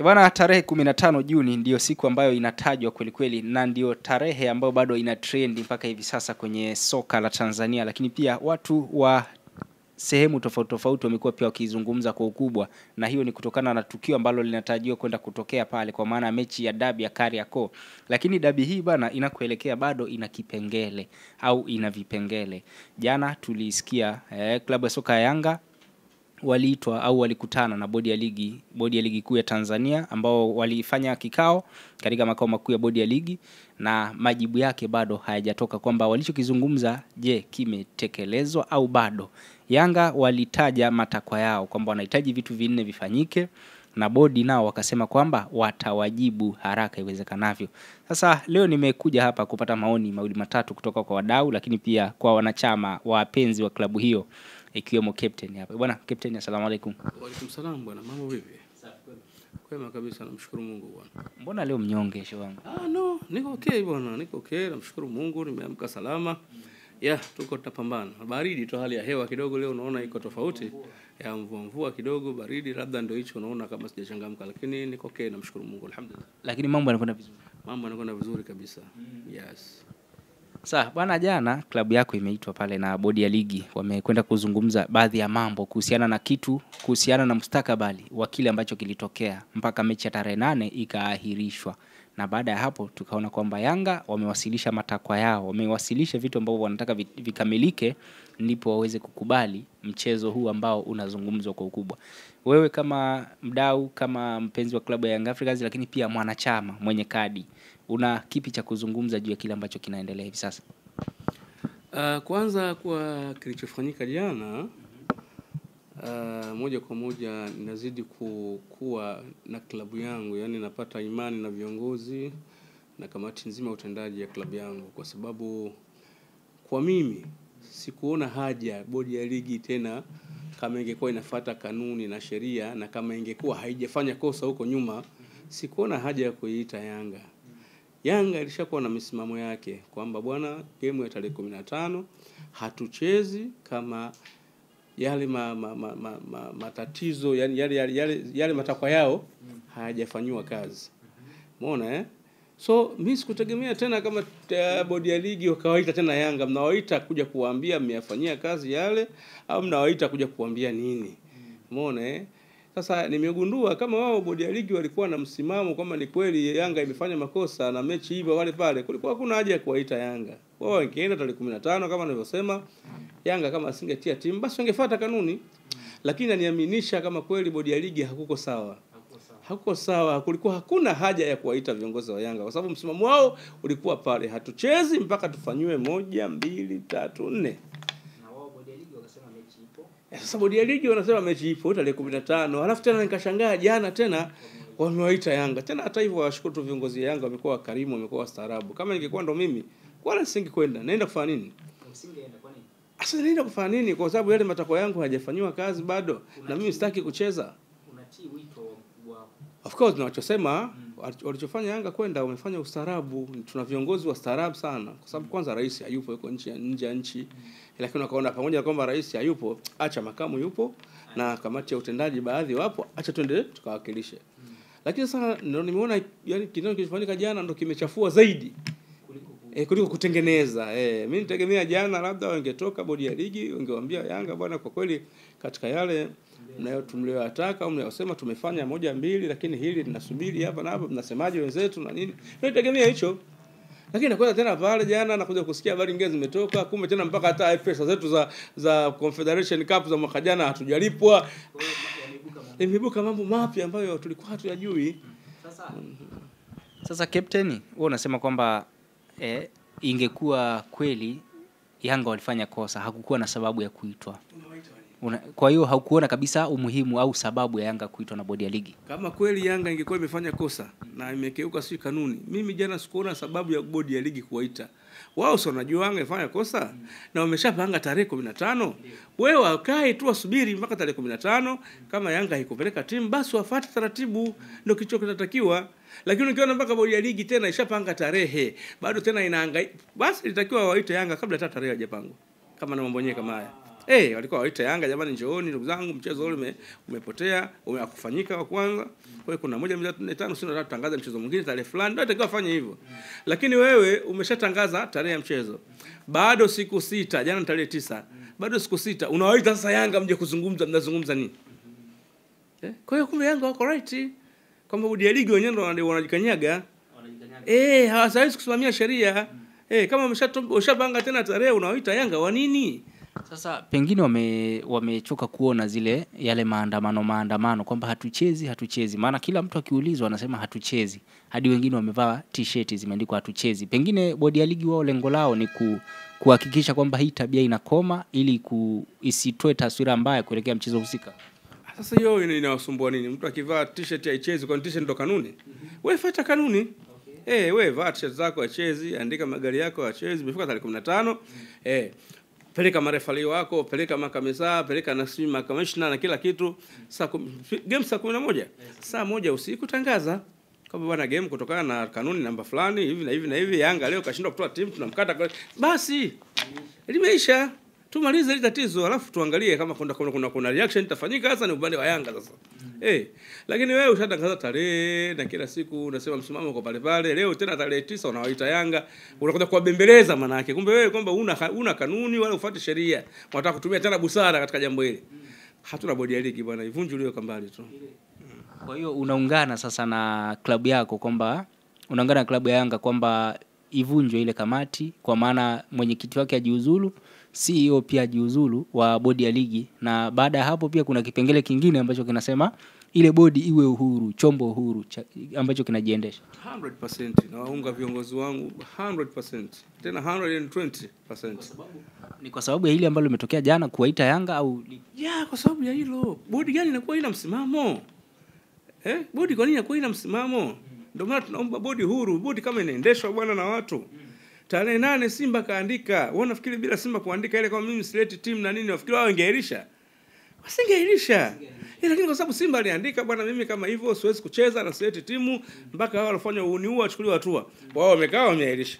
Bwana, tarehe 15 Juni ndio siku ambayo inatajwa kweli kweli, na ndio tarehe ambayo bado ina trend mpaka hivi sasa kwenye soka la Tanzania, lakini pia watu wa sehemu tofauti tofauti wamekuwa pia wakizungumza kwa ukubwa, na hiyo ni kutokana na tukio ambalo linatarajiwa kwenda kutokea pale, kwa maana mechi ya dabi ya Kariakoo. Lakini dabi hii bana inakoelekea bado ina kipengele au ina vipengele. Jana tulisikia klabu ya soka ya Yanga waliitwa au walikutana na bodi ya ligi kuu ya Tanzania, ambao walifanya kikao katika makao makuu ya bodi ya ligi, na majibu yake bado hayajatoka kwamba walichokizungumza je, kimetekelezwa au bado. Yanga walitaja matakwa yao kwamba wanahitaji vitu vinne vifanyike, na bodi nao wakasema kwamba watawajibu haraka iwezekanavyo. Sasa leo nimekuja hapa kupata maoni mawili matatu kutoka kwa wadau, lakini pia kwa wanachama wapenzi wa klabu hiyo, ikiwemo captain hapa. Bwana captain, asalamu alaykum. Wa alaykum salaam bwana, mambo vipi? Safi kwema. Kwema kabisa, namshukuru Mungu bwana. Mbona leo mnyonge shehe wangu? No, niko okay bwana, niko okay, namshukuru Mungu, nimeamka salama. Tuko tutapambana. Baridi tu, hali ya hewa kidogo leo unaona iko tofauti. Mvua kidogo, baridi, labda ndio hicho unaona kama sijachangamka, lakini niko okay, namshukuru Mungu alhamdulillah. Lakini mambo yanakwenda vizuri. Mambo yanakwenda vizuri kabisa. Yes. Sasa bwana, jana klabu yako imeitwa pale na bodi ya ligi, wamekwenda kuzungumza baadhi ya mambo kuhusiana na mustakabali wa kile ambacho kilitokea mpaka mechi ya tarehe 8 ikaahirishwa. Na baada ya hapo tukaona kwamba Yanga wamewasilisha matakwa yao, wamewasilisha vitu ambavyo wanataka vikamilike ndipo waweze kukubali mchezo huu ambao unazungumzwa kwa ukubwa. Wewe kama mdau, kama mpenzi wa klabu ya Young Africans, lakini pia mwanachama mwenye kadi, una kipi cha kuzungumza juu ya kile ambacho kinaendelea hivi sasa? Kwanza kwa kilichofanyika jana, moja kwa moja ninazidi kuwa na klabu yangu, yani napata imani na viongozi na kamati nzima utendaji ya klabu yangu, kwa sababu kwa mimi sikuona haja bodi ya ligi tena, kama ingekuwa inafuata kanuni na sheria, na kama ingekuwa haijafanya kosa huko nyuma, sikuona haja ya kuiita Yanga. Yanga ilishakuwa na misimamo yake kwamba bwana, game ya tarehe 15 hatuchezi kama yale matatizo, yani yale matakwa yao hayajafanywa kazi. Umeona So mimi sikutegemea tena kama bodi ya ligi wakawaita tena Yanga, mnawaita kuja kuambia mmeyafanyia kazi yale, au mnawaita kuja kuambia nini? Umeona Sasa nimegundua kama wao bodi ya ligi walikuwa na msimamo kwamba ni kweli Yanga imefanya makosa na mechi hivyo wale pale, kulikuwa hakuna haja ya kuwaita Yanga. Wao ingeenda tarehe 15 kama nilivyosema, Yanga kama asingetia timu basi wangefuata kanuni. Lakini aniaminisha kama kweli bodi ya ligi hakuko sawa, kulikuwa hakuna haja ya kuwaita viongozi wa Yanga, kwa sababu msimamo wao ulikuwa pale, hatuchezi mpaka tufanywe 1 2 3 4. Na wao bodi ya ligi wakasema mechi ipo. Sasa bodi ya ligi wanasema mechi ipo tarehe 15. Halafu tena nikashangaa jana tena wamewaita Yanga. Tena hata hivyo washukuru tu viongozi wa Yanga, wamekuwa wakarimu, wamekuwa wastaarabu. Kama ingekuwa ndo mimi, wala singekwenda. Naenda kufanya nini? Usingeenda kwa nini? Sasa naenda kufanya nini? Kwa sababu yale matakwa yangu hayajafanywa kazi bado, na mimi sitaki kucheza. Unatii wito wa mkubwa wako. Of course tunachosema walichofanya Yanga kwenda wamefanya ustaarabu. Tuna viongozi wastaarabu sana, kwa sababu kwanza rais hayupo, yuko nje ya nchi. Lakini wakaona pamoja kwamba rais hayupo, acha makamu yupo na kamati ya utendaji baadhi wapo, acha twende tukawakilishe. Lakini sasa ndio nimeona yani kinao kilichofanyika jana ndio kimechafua zaidi kuliko kutengeneza. Mimi nitegemea jana labda wangetoka bodi ya ligi wangewaambia Yanga, bwana, kwa kweli katika yale na tumliyotaka au mnayosema tumefanya 1 2, lakini hili tunasubiri hapa na hapa, mnasemaje wenzetu na nini. Nitegemea hicho. Lakini nakwenda tena pale jana nakuja kusikia habari nyingine zimetoka, kumbe tena mpaka hata pesa zetu za Confederation Cup za mwaka jana hatujalipwa. Imebuka mambo mapya ambayo tulikuwa hatuyajui. Sasa captain, wewe unasema kwamba ingekuwa kweli Yanga walifanya kosa, hakukuwa na sababu ya kuitwa. Kwa hiyo haukuona kabisa umuhimu au sababu ya Yanga kuitwa na bodi ya ligi. Kama kweli Yanga ingekuwa imefanya kosa na imekeuka kanuni, mimi jana sikuona sababu ya bodi ya ligi kuwaita. Wao sio wanajua Yanga imefanya kosa na wameshapanga tarehe 15. Wewe wakae tu wasubiri mpaka tarehe 15, kama Yanga haikupeleka timu basi wafuate taratibu, ndio kicho kinatakiwa. Lakini ukiona mpaka bodi ya ligi tena ishapanga tarehe, bado tena inahangaika, basi ilitakiwa waite Yanga kabla hata tarehe haijapangwa. Kama na mambo yenyewe kama haya. walikuwa waita Yanga, jamani njooni ndugu zangu, mchezo ule umepotea, umekufanyika wa kwanza. Kwa hiyo kuna 1 2 3 4 5 sio nataka tangaza mchezo mwingine tarehe fulani, ndio atakiwa afanye hivyo. Lakini wewe umeshatangaza tarehe ya mchezo. Bado siku 6, jana tarehe 9. Bado siku 6 unawaita sasa Yanga mje kuzungumza, mnazungumza nini? Kwa hiyo kumbe Yanga wako right. Kwamba bodi ya ligi wenyewe ndio wanajikanyaga. Hawawezi kusimamia sheria. Kama umeshapanga tena tarehe unaoita Yanga wa nini? Sasa pengine wamechoka kuona yale maandamano kwamba hatuchezi. Maana kila mtu akiulizwa anasema hatuchezi. Hadi wengine wamevaa t-shirt zimeandikwa hatuchezi. Pengine bodi ya ligi wao lengo lao ni kuhakikisha kwamba hii tabia inakoma ili isitoe taswira mbaya kuelekea mchezo husika. Sasa hiyo inawasumbua nini? Mtu akivaa t-shirt haichezi, kwa t-shirt ndo kanuni? Wewe fuata kanuni. Wewe vaa t-shirt zako haichezi, andika magari yako haichezi, imefika tarehe 15. Peleka marefali wako, peleka makamisa, peleka na makamishna na kila kitu. Game saa 11. Saa 1 usiku tangaza. Kama bwana game kutokana na kanuni namba fulani hivi na hivi na hivi, Yanga leo kashindwa kutoa timu, tunamkata. Basi limeisha. Tumalize ile tatizo, alafu tuangalie kama kuna reaction itafanyika. Sasa ni upande wa Yanga sasa. Lakini wewe ushatangaza tarehe na kila siku unasema msimamo uko pale pale. Leo tena tarehe 9 unawaita Yanga, unakuja kuwabembeleza maana yake. Kumbe wewe kwamba una kanuni wala ufuate sheria. Unataka kutumia tena busara katika jambo hili. Hatuna bodi ya ligi bwana, ivunjwe kambali tu. Kwa hiyo unaungana sasa na klabu yako kwamba unaungana na klabu ya Yanga kwamba ivunjwe ile kamati, kwa maana mwenyekiti wake ajiuzulu, CEO pia ajiuzulu wa bodi ya ligi, na baada ya hapo pia kuna kipengele kingine ambacho kinasema ile bodi iwe uhuru, chombo uhuru ambacho kinajiendesha. 100% na waunga viongozi wangu 100%, tena 120%. Ni kwa sababu ya hili ambalo limetokea jana kuwaita Yanga au kwa sababu ya hilo. Bodi gani inakuwa ina msimamo? Bodi kwa nini inakuwa ina msimamo? Ndio maana tunaomba bodi huru. Bodi kama inaendeshwa bwana na watu. Tarehe 8 Simba kaandika. Wao nafikiri bila Simba kuandika ile kama mimi select team na nini, wafikiri wao wangeirisha. Wasingeirisha. Lakini kwa sababu Simba aliandika bwana, mimi kama hivyo siwezi kucheza na select timu mpaka wao walifanya uniua achukuliwe hatua. Wao wamekaa wameairisha.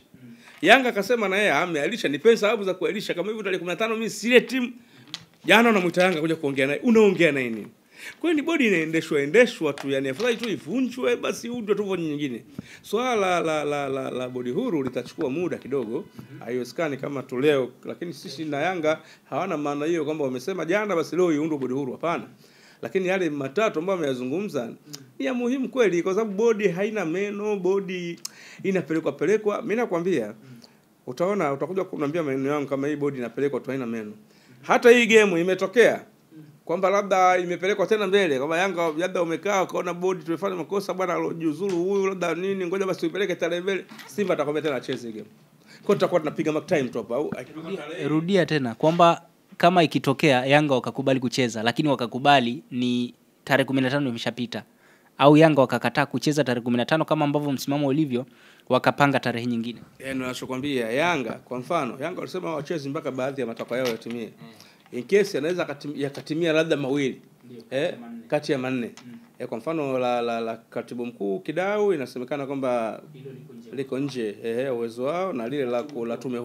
Yanga akasema na yeye ameairisha, ni pesa sababu za kuairisha. Kama hivyo tarehe 15 mimi select team. Jana unamuita Yanga kuja kuongea naye. Unaongea naye nini? Kwa hiyo ni bodi inaendeshwa tu, yani afadhali tu ivunjwe basi undwe tu nyingine. Swala la bodi huru litachukua muda kidogo. Haiwezekani kama tu leo, lakini sisi na Yanga hawana maana hiyo kwamba wamesema jana basi leo iundwe bodi huru, hapana. Lakini yale matatu ambayo ameyazungumza ni ya muhimu kweli, kwa sababu bodi haina meno, bodi inapelekwa. Mimi nakwambia utakuja kuniambia maneno yangu kama hii bodi inapelekwa tu haina meno. Hata hii game imetokea kwamba labda imepelekwa tena mbele, kama Yanga labda umekaa ukaona bodi tumefanya makosa bwana, alojuzuru huyu labda nini, ngoja basi tuipeleke tena mbele. Simba atakwambia tena cheze game. Kwa tutakuwa tunapiga mark time tu hapa, au rudia tena kwamba kama ikitokea Yanga wakakubali kucheza, lakini wakakubali ni tarehe 15 imeshapita, au Yanga wakakataa kucheza tarehe 15 kama ambavyo msimamo ulivyo, wakapanga tarehe nyingine. Ninachokwambia Yanga, kwa mfano Yanga walisema wacheze mpaka baadhi ya matakwa yao yatimie. In case anaweza yakatimia labda mawili kati ya manne. Kwa mfano la katibu mkuu Kidau inasemekana kwamba liko nje uwezo wao, na lile la tume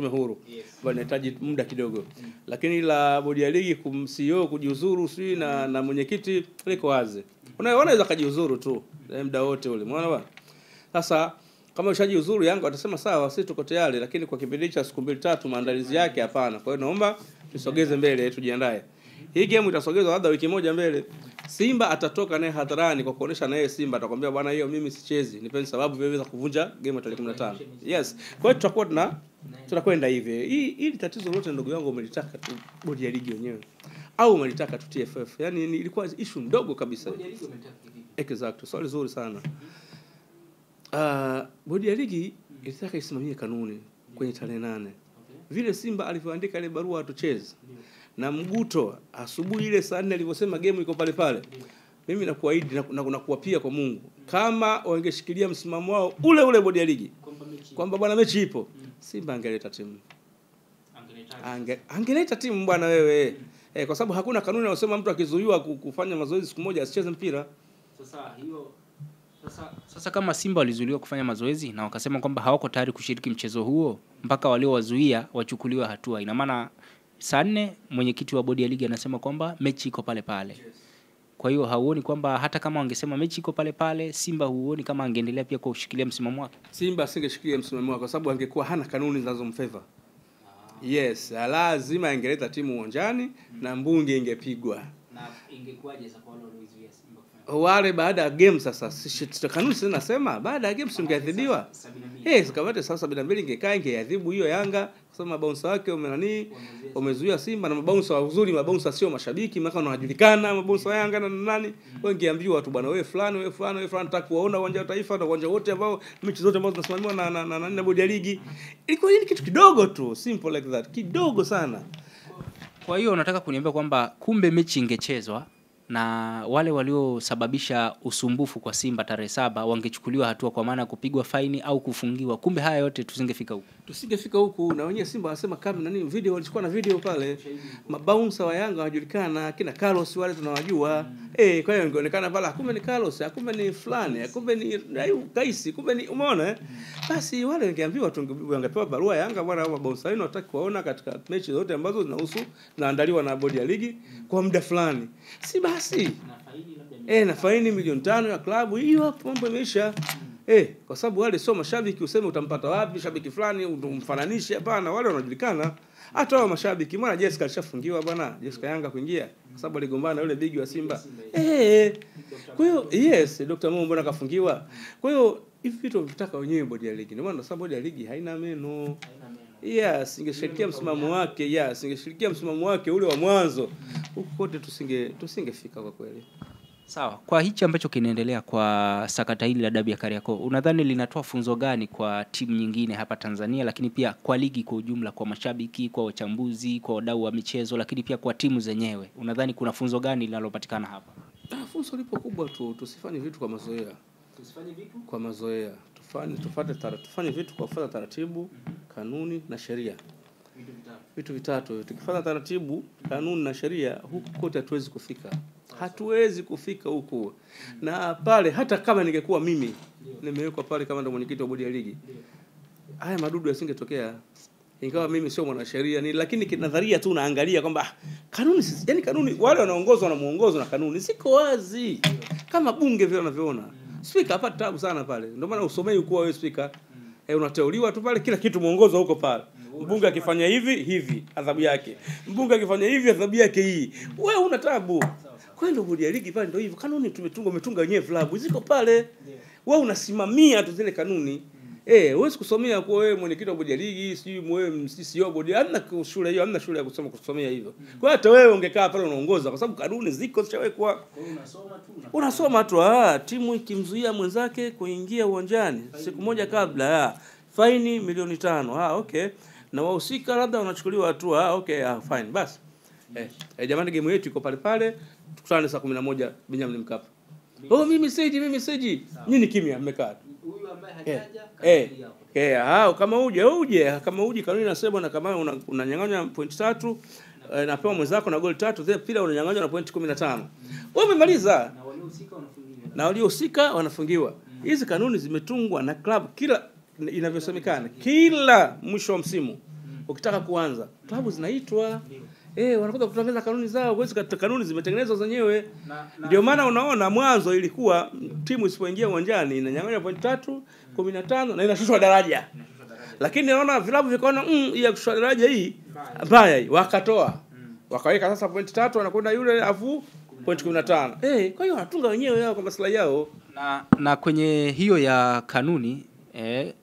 huru bado inahitaji muda kidogo. Lakini la bodi ya ligi CEO kujiuzuru na mwenyekiti liko wazi. Unaweza kujiuzuru tu muda wote ule. Umeona bwana? Sasa kama ushajiuzuru Yanga watasema sawa, sisi tuko tayari, lakini kwa kipindi cha siku 2-3 maandalizi yake hapana. Kwa hiyo naomba tusogeze mbele, tujiandae. Hii game itasogezwa labda wiki moja mbele. Simba atatoka naye hadharani kwa kuonesha naye Simba atakwambia bwana, hiyo mimi sichezi, nipeni sababu vile za kuvunja game tarehe 15. Yes. Kwa hiyo tutakuwa tunakwenda hivi. Hili tatizo lote ndugu yangu umelitaka tu bodi ya ligi wenyewe au umelitaka tu TFF. Yaani ilikuwa issue ndogo kabisa. Bodi ya ligi umetaka hivi. Exactly. Swali zuri sana. Bodi ya ligi ilitaka isimamie kanuni kwenye tarehe 8. Vile Simba alivyoandika ile barua atucheze. Na Mguto asubuhi ile saa 4 alivyosema game iko pale pale. Mimi nakuahidi na kuapia kwa Mungu, kama wangeshikilia msimamo wao ule bodi ya ligi kwamba bwana mechi ipo, Simba angeleta timu. Angeleta timu bwana wewe. Kwa sababu hakuna kanuni inayosema mtu akizuiwa kufanya mazoezi siku moja asicheze mpira. Sasa kama Simba walizuiliwa kufanya mazoezi na wakasema kwamba hawako tayari kushiriki mchezo huo mpaka waliowazuia wachukuliwe hatua, ina maana saa 4 mwenyekiti wa bodi ya ligi anasema kwamba mechi iko pale pale. Kwa hiyo hauoni kwamba hata kama wangesema mechi iko pale pale, Simba huoni kama angeendelea pia kushikilia msimamo wake? Simba asingeshikilia msimamo wake kwa sababu angekuwa hana kanuni zinazomfavor. Yes, lazima angeleta timu uwanjani na mbunge ingepigwa. Na ingekuwaje sasa kwa wale walioizuia Simba kufanya? Wale baada ya game sasa kanuni sasa nasema baada ya game singeadhibiwa. Kamati sasa 72 ingekaa ingeadhibu hiyo Yanga kwa sababu mabouncer wake umezuia Simba na mabouncer wazuri, mabouncer sio mashabiki, maana wanajulikana mabouncer wa Yanga na nani. Wangeambiwa tu bwana wewe fulani nataka kuwaona uwanja wa Taifa na uwanja wote ambao mechi zote ambazo zinasimamiwa na bodi ya ligi. Ilikuwa ni kitu kidogo tu, simple like that, kidogo sana. Kwa hiyo unataka kuniambia kwamba kumbe mechi ingechezwa na wale waliosababisha usumbufu kwa Simba tarehe 7 wangechukuliwa hatua kwa maana kupigwa faini au kufungiwa. Kumbe haya yote tusingefika huku. Na wenyewe Simba wanasema kama video walichukua na video pale. Mabouncer wa Yanga wanajulikana, kina Carlos wale tunawajua. Kwa hiyo ingeonekana pala kumbe ni Carlos, kumbe ni fulani, kumbe ni Kaisi, kumbe ni umeona basi wale wangeambiwa wangepewa barua Yanga bwana, mabouncer wenu wataki kuwaona katika mechi zote ambazo zinahusu naandaliwa na bodi ya ligi kwa muda fulani. Si basi na faini milioni 5 ya klabu hiyo hapo mambo yameisha. Kwa sababu wale sio mashabiki useme utampata wapi shabiki fulani umfananishe, hapana, wale wanajulikana. Hata wao mashabiki, mbona Jessica alishafungiwa bwana, Jessica Yanga kuingia kwa sababu aligombana na yule bigi wa Simba. Kwa hiyo yes, Dr. Mo mbona kafungiwa. Kwa hiyo hivi vitu vitaka wenyewe bodi ya ligi. Ndio maana sababu bodi ya ligi haina meno. Singeshirikia msimamo wake, singeshirikia msimamo wake ule wa mwanzo. Huko kote tusingefika kwa kweli. Sawa. Kwa hichi ambacho kinaendelea kwa sakata hili la dabi ya Kariakoo, unadhani linatoa funzo gani kwa timu nyingine hapa Tanzania, lakini pia kwa ligi kwa ujumla, kwa mashabiki, kwa wachambuzi, kwa wadau wa michezo, lakini pia kwa timu zenyewe? Unadhani kuna funzo gani linalopatikana hapa? Funzo lipo kubwa tu, tusifanye vitu kwa mazoea. Tusifanye vitu kwa mazoea. Tufanye vitu kwa kufuata taratibu, kanuni na sheria. Vitu vitatu. Tukifuata taratibu, kanuni na sheria, huku kote hatuwezi kufika. Hatuwezi kufika huko. Na pale hata kama ningekuwa mimi nimewekwa pale kama ndo mwenyekiti wa bodi ya ligi, haya madudu yasingetokea. Ingawa mimi sio mwanasheria lakini kinadharia tu naangalia kwamba kanuni, yani kanuni wale wanaongozwa na muongozo na kanuni ziko wazi. Kama bunge vile wanavyoona. Speaker hapa tabu sana pale. Ndio maana usomei ukua wewe speaker. Unateuliwa tu pale, kila kitu muongozo huko pale. Mbunge akifanya hivi adhabu yake. Mbunge akifanya hivi adhabu yake hii. Wewe una tabu. Kwa hiyo bodi ya ligi pale ndio hivyo. Kanuni umetunga wenyewe vilabu ziko pale. Wewe unasimamia tu zile kanuni. Huwezi kusomea kwa wewe mwenyekiti wa bodi ya ligi, sijui wewe CEO bodi, hamna shule hiyo, hamna shule ya kusomea hivyo. Kwa hiyo hata wewe ungekaa pale unaongoza kwa sababu kanuni ziko zishawekwa. Kwa hiyo unasoma tu. Timu ikimzuia mwenzake kuingia uwanjani siku moja kabla, faini milioni 5. Okay. Na wahusika labda wanachukuliwa hatua. Okay, fine. Basi. Jamani game yetu iko pale pale. Tukutane saa 11 Benjamin Mkapa. Mimi siji. Nyinyi kimya mmekaa. Huyu ambaye hajaja kama uje kanuni inasema na kama unanyang'anya point 3 napewa mwenzako na goal 3 then pila unanyang'anywa na point 15. Wewe umemaliza na waliohusika wanafungiwa. Hizi kanuni zimetungwa na club kila inavyosemekana. Kila mwisho wa msimu ukitaka kuanza klabu zinaitwa wanakuja kutangaza kanuni zao. Huwezi katika kanuni zimetengenezwa zenyewe. Ndio maana unaona mwanzo ilikuwa timu isipoingia uwanjani inanyang'anywa point 3, 15 na inashushwa daraja. Lakini naona vilabu vikaona hii ya kushushwa daraja hii mbaya hii, wakatoa. Wakaweka sasa point 3 wanakwenda yule afu point 15. Kwa hiyo wanatunga wenyewe yao kwa maslahi yao. Na kwenye hiyo ya kanuni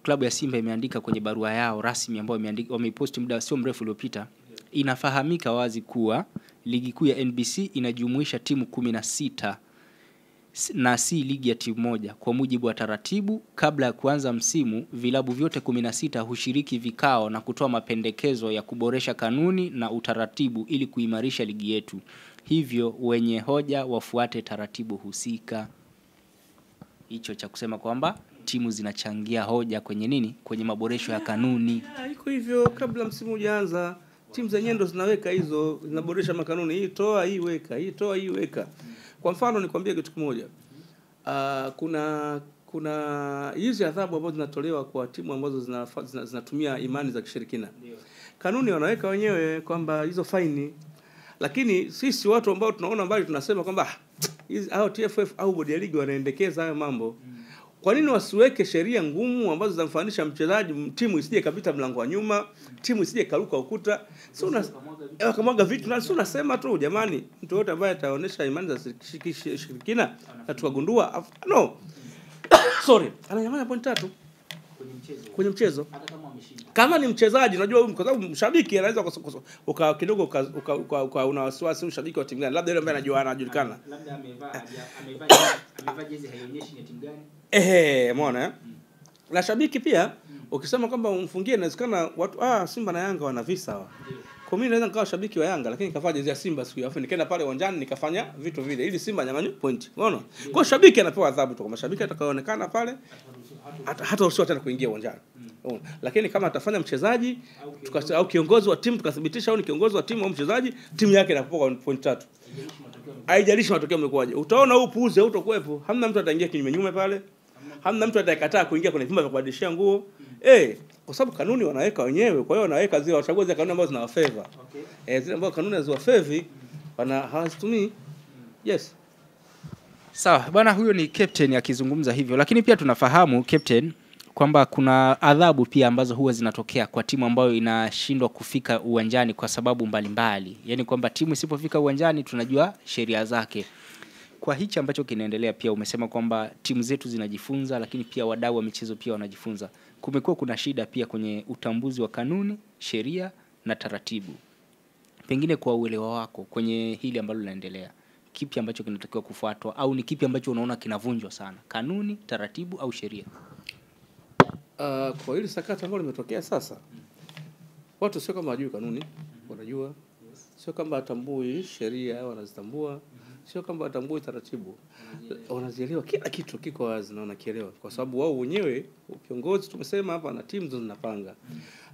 klabu ya Simba imeandika kwenye barua yao rasmi ambayo wameipost muda sio mrefu uliopita. Inafahamika wazi kuwa ligi kuu ya NBC inajumuisha timu 16 na si ligi ya timu moja. Kwa mujibu wa taratibu, kabla ya kuanza msimu, vilabu vyote 16 hushiriki vikao na kutoa mapendekezo ya kuboresha kanuni na utaratibu ili kuimarisha ligi yetu. Hivyo wenye hoja wafuate taratibu husika. Hicho cha kusema kwamba timu zinachangia hoja kwenye nini? Kwenye maboresho ya kanuni. Iko hivyo kabla msimu hujaanza. Timu zenyewe ndo zinaweka hizo, zinaboresha makanuni. Hii toa, hii weka, hii toa, hii weka. Kwa mfano nikwambie kitu kimoja. Kuna hizi adhabu ambazo zinatolewa kwa timu ambazo zinatumia imani za kishirikina. kanuni wanaweka wenyewe kwamba hizo faini. Lakini sisi watu ambao tunaona mbali tunasema kwamba hizi hao TFF au bodi ya ligi wanaendekeza hayo mambo. Kwa nini wasiweke sheria ngumu ambazo zinamfananisha mchezaji, timu isije kapita mlango wa nyuma, timu isije karuka ukuta, sio kamwaga vitu, na sio unasema tu jamani, mtu yote ambaye ataonesha imani za shirikina na tukagundua no sorry, ananyang'anya point 3 kwenye mchezo hata kama ameshinda. Kama ni mchezaji unajua, kwa sababu mshabiki anaweza kidogo una wasiwasi mshabiki wa timu gani, labda yule ambaye anajulikana, labda amevaa jezi haionyeshi ni timu gani. Umeona na shabiki pia ukisema kwamba umfungie, inawezekana watu Simba na Yanga wana visa hawa. Kwa mimi naweza nikawa shabiki wa Yanga lakini nikavaa jezi ya Simba siku hiyo, afu nikaenda pale uwanjani nikafanya vitu vile ili Simba nyang'anywe point. Unaona? Kwa shabiki anapewa adhabu tu, kama shabiki atakayoonekana pale hata usio tena kuingia uwanjani. Lakini kama atafanya mchezaji au kiongozi wa timu tukathibitisha au ni kiongozi wa timu au mchezaji, timu yake inapoka point 3. Haijalishi matokeo yamekuaje. Utaona huu puuzi hautokuepo. Hamna mtu ataingia kinyume pale. Hamna mtu atakataa kuingia kwenye vyumba vya kubadilishia nguo. Kwa sababu kanuni wanaweka wenyewe. Kwa hiyo wanaweka zile wachague zile kanuni ambazo zinawafavor. Zile ambazo kanuni haziwafavor hawazitumii. Yes. Sawa, bwana huyo ni captain akizungumza hivyo. Lakini pia tunafahamu captain kwamba kuna adhabu pia ambazo huwa zinatokea kwa timu ambayo inashindwa kufika uwanjani kwa sababu mbalimbali. Yaani kwamba timu isipofika uwanjani tunajua sheria zake. Kwa hichi ambacho kinaendelea pia umesema kwamba timu zetu zinajifunza, lakini pia wadau wa michezo pia wanajifunza. Kumekuwa kuna shida pia kwenye utambuzi wa kanuni, sheria na taratibu. Pengine kwa uelewa wako kwenye hili ambalo linaendelea, kipi ambacho kinatakiwa kufuatwa au ni kipi ambacho unaona kinavunjwa sana? Kanuni, taratibu au sheria? Kwa hili sakata ambalo limetokea sasa, watu sio kama wajui kanuni, wanajua. Sio kama watambui sheria, wanazitambua. Sio kama watambui taratibu, wanazielewa. Kila kitu kiko wazi na wanakielewa, kwa sababu wao wenyewe viongozi tumesema hapa na timu zinapanga.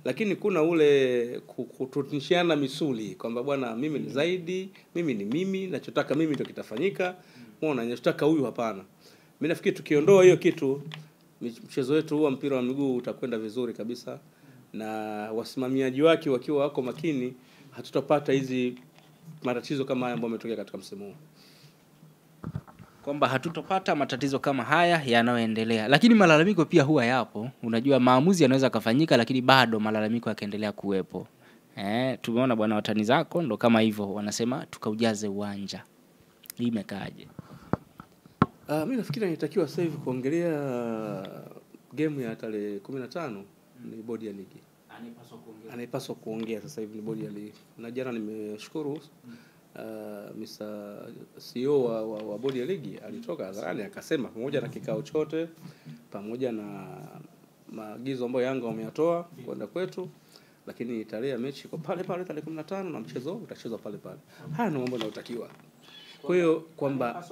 Lakini kuna ule kutunishiana misuli kwamba bwana mimi ni zaidi, mimi ni mimi, nachotaka mimi ndio kitafanyika. Umeona, ninachotaka huyu hapana. Mimi nafikiri tukiondoa hiyo kitu, mchezo wetu wa mpira wa miguu utakwenda vizuri kabisa, na wasimamiaji wake wakiwa wako makini, hatutapata hizi matatizo kama haya ambayo yametokea katika msimu huu. Kwamba hatutopata matatizo kama haya yanayoendelea. Lakini malalamiko pia huwa yapo. Unajua maamuzi yanaweza kufanyika lakini bado malalamiko yakaendelea kuwepo. Tumeona bwana watani zako ndo kama hivyo wanasema tukaujaze uwanja. Hii imekaaje? Mimi nafikiri inatakiwa sasa hivi kuongelea game ya tarehe 15 ni bodi ya ligi. Anayepaswa kuongea sasa hivi ni bodi ya ligi. Na jana nimeshukuru Mr. CEO wa bodi ya ligi alitoka hadharani akasema pamoja na kikao chote, pamoja na maagizo ambayo Yanga wameyatoa kwenda kwetu, lakini tarehe ya mechi iko pale pale tarehe 15 na mchezo utachezwa pale pale. Haya ndio mambo yanayotakiwa. Kwa hiyo kwamba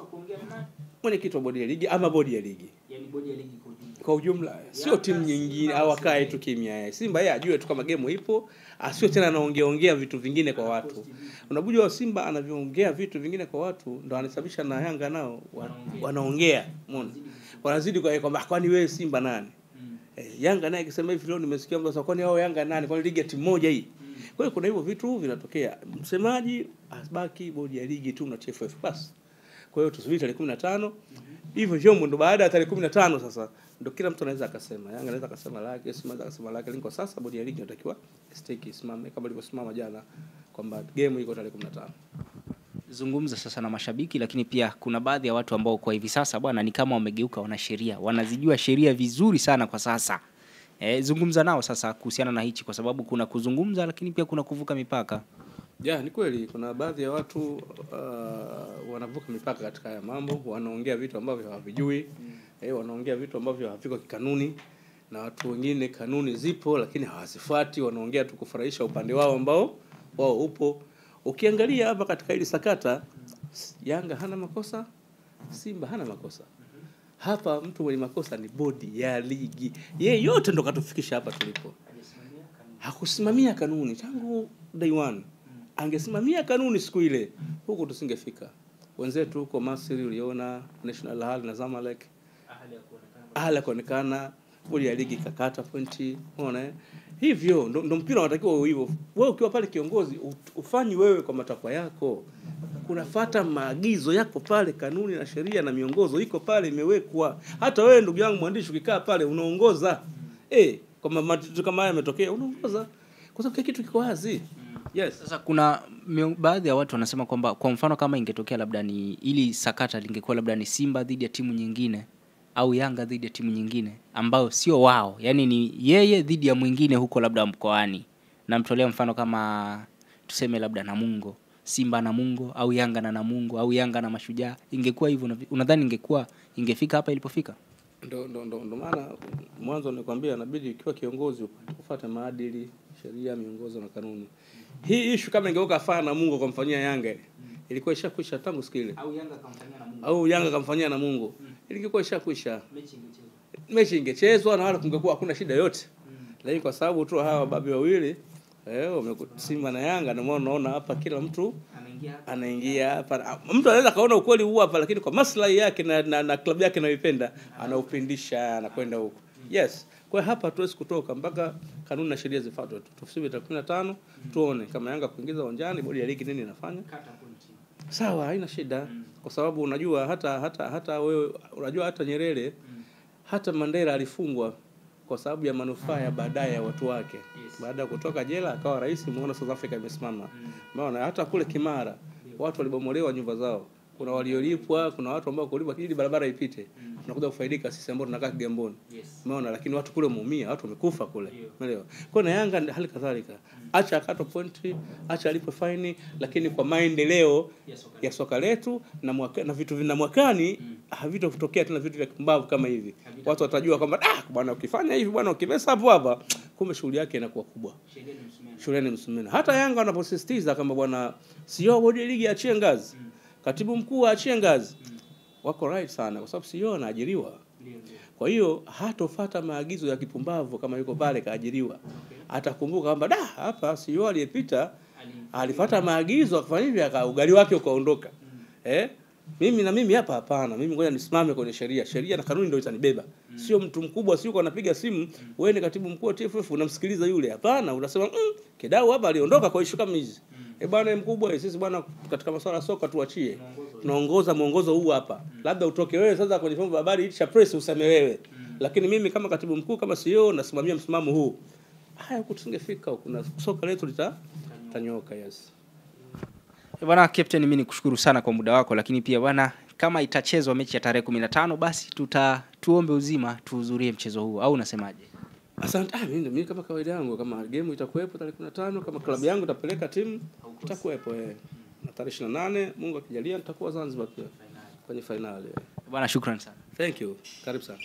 mwenyekiti wa bodi ya ligi ama bodi ya ligi, yani bodi ya ligi kwa ujumla, sio timu nyingine au akae tu kimya. Simba yeye ajue tu kama game ipo, asio tena anaongea vitu vingine kwa watu. Unajua Simba anavyoongea vitu vingine kwa watu ndo anasababisha na Yanga nao wanaongea. Umeona? Wanazidi kwa kwamba kwani wewe Simba nani? Yanga naye akisema hivi leo nimesikia mtu kwani hao Yanga nani? Kwani ligi ya timu moja hii? Kwa hiyo kuna hivyo vitu vinatokea. Msemaji asbaki bodi ya ligi tu na TFF basi. Kwa hiyo tusubiri tarehe 15. Hivyo vyombo ndo baada ya tarehe 15 sasa ndo kila mtu anaweza akasema. Yanga anaweza akasema lake, Simba anaweza akasema lake. Lakini kwa sasa bodi ya ligi inatakiwa stake isimame kama ilivyosimama jana kwamba game iko tarehe 15. Zungumza sasa na mashabiki, lakini pia kuna baadhi ya watu ambao kwa hivi sasa bwana ni kama wamegeuka wana sheria. Wanazijua sheria vizuri sana kwa sasa. Zungumza nao sasa kuhusiana na hichi, kwa sababu kuna kuzungumza lakini pia kuna kuvuka mipaka. Ni kweli kuna baadhi ya watu wanavuka mipaka katika haya mambo, wanaongea vitu ambavyo hawavijui, wanaongea vitu ambavyo haviko kikanuni, na watu wengine kanuni zipo lakini hawazifuati, wanaongea tu kufurahisha upande wao ambao wao upo. Ukiangalia hapa katika hili sakata, Yanga hana makosa, Simba hana makosa. Hapa mtu mwenye makosa ni bodi ya ligi. Yeye yote ndo katufikisha hapa tulipo. Hakusimamia kanuni tangu day one. Angesimamia kanuni siku ile, huko tusingefika. Wenzetu huko Masri uliona National Al na Zamalek ahali ya kuonekana, bodi ya ligi kakata pointi, unaona Hivyo ndo mpira unatakiwa hivyo. Wewe ukiwa pale kiongozi ufanyi wewe kwa matakwa yako. Kunafuata maagizo yako pale, kanuni na sheria na miongozo iko pale imewekwa. Hata wewe ndugu yangu mwandishi ukikaa pale unaongoza. Kama matatizo kama haya yametokea unaongoza. Kwa sababu kitu kiko wazi. Yes. Sasa kuna baadhi ya watu wanasema kwamba kwa mfano kama ingetokea labda ni ili sakata lingekuwa labda ni Simba dhidi ya timu nyingine au Yanga dhidi ya timu nyingine ambao sio wao, yani ni yeye dhidi ya mwingine huko labda mkoani. Namtolea mfano kama tuseme labda Namungo, Simba na Namungo au Yanga na Namungo au Yanga na Mashujaa, ingekuwa hivyo unadhani ingefika hapa ilipofika? Ndo maana mwanzo nilikwambia inabidi ukiwa kiongozi ufuate maadili, sheria, miongozo na kanuni. Hii issue kama ingeuka fana Namungo kumfanyia Yanga ilikuwa ishakwisha tangu siku ile. Au Yanga kamfanyia Namungo. Ilikuwa ishakwisha. Mechi ingechezwa na wala kungekuwa hakuna shida yote. Lakini kwa sababu tu hawa babi wawili Simba na Yanga ndio unaona hapa kila mtu anaingia hapa. Mtu anaweza kaona ukweli huu hapa, lakini kwa maslahi yake na klabu yake anayoipenda anaupindisha na kwenda huko. Yes. Kwa hapa tuwezi kutoka mpaka kanuni na sheria zifuatwe. Tufisime 15 tuone kama Yanga kuingiza uwanjani, bodi ya ligi nini inafanya. Sawa, haina shida. Kwa sababu unajua hata wewe unajua hata Nyerere hata Mandela alifungwa kwa sababu ya manufaa ya baadaye ya watu wake. Baada ya kutoka jela akawa rais, muone South Africa imesimama. Umeona hata kule Kimara watu walibomolewa nyumba zao. Kuna waliolipwa, kuna watu ambao kulipwa ili barabara ipite. Tunakuja kufaidika sisi ambao tunakaa Kigamboni. Umeona, lakini watu kule wameumia, watu wamekufa kule. Umeelewa? Kwa na Yanga hali kadhalika. Acha akato pointi, acha alipo fine, lakini kwa maendeleo ya soka letu na vitu vina mwakani havitotokea tena vitu vya kumbavu kama hivi. Watu watajua kwamba bwana ukifanya hivi bwana ukimesa hapo hapa, kumbe shughuli yake inakuwa kubwa. Shuleni msumena. Hata Yanga wanaposisitiza kama bwana sio bodi ligi achie ngazi. Katibu mkuu aachie ngazi. Wako right sana kwa sababu sio anaajiriwa. Kwa hiyo hatofuata maagizo ya kipumbavu kama yuko pale kaajiriwa. Atakumbuka kwamba hapa sio aliyepita alifuata maagizo akafanya hivi ugali wake ukaondoka. Mimi hapa hapana. Mimi ngoja nisimame kwenye sheria na kanuni ndio itanibeba. Sio mtu mkubwa sio anapiga simu, wewe ni katibu mkuu wa TFF unamsikiliza yule. Hapana, unasema Kidau hapa aliondoka kwa issue kama hizi. Bwana mkubwa sisi bwana katika masuala ya soka tuachie. Tunaongoza muongozo huu hapa. Labda utoke wewe sasa kwenye vyombo vya habari cha press useme wewe. Lakini mimi kama katibu mkuu kama CEO nasimamia msimamo huu. Haya kusingefika huko na soka letu litanyoka. Yes. Bwana captain, mimi nikushukuru sana kwa muda wako, lakini pia bwana kama itachezwa mechi ya tarehe 15 basi tuombe uzima tuhudhurie mchezo huu au unasemaje? Asante. Mimi kama kawaida yangu kama game itakuwepo tarehe 15 kama klabu yangu itapeleka timu itakuwepo na tarehe 28 Mungu akijalia nitakuwa Zanzibar pia kwenye finali. Bwana shukrani sana. Thank you. Karibu sana.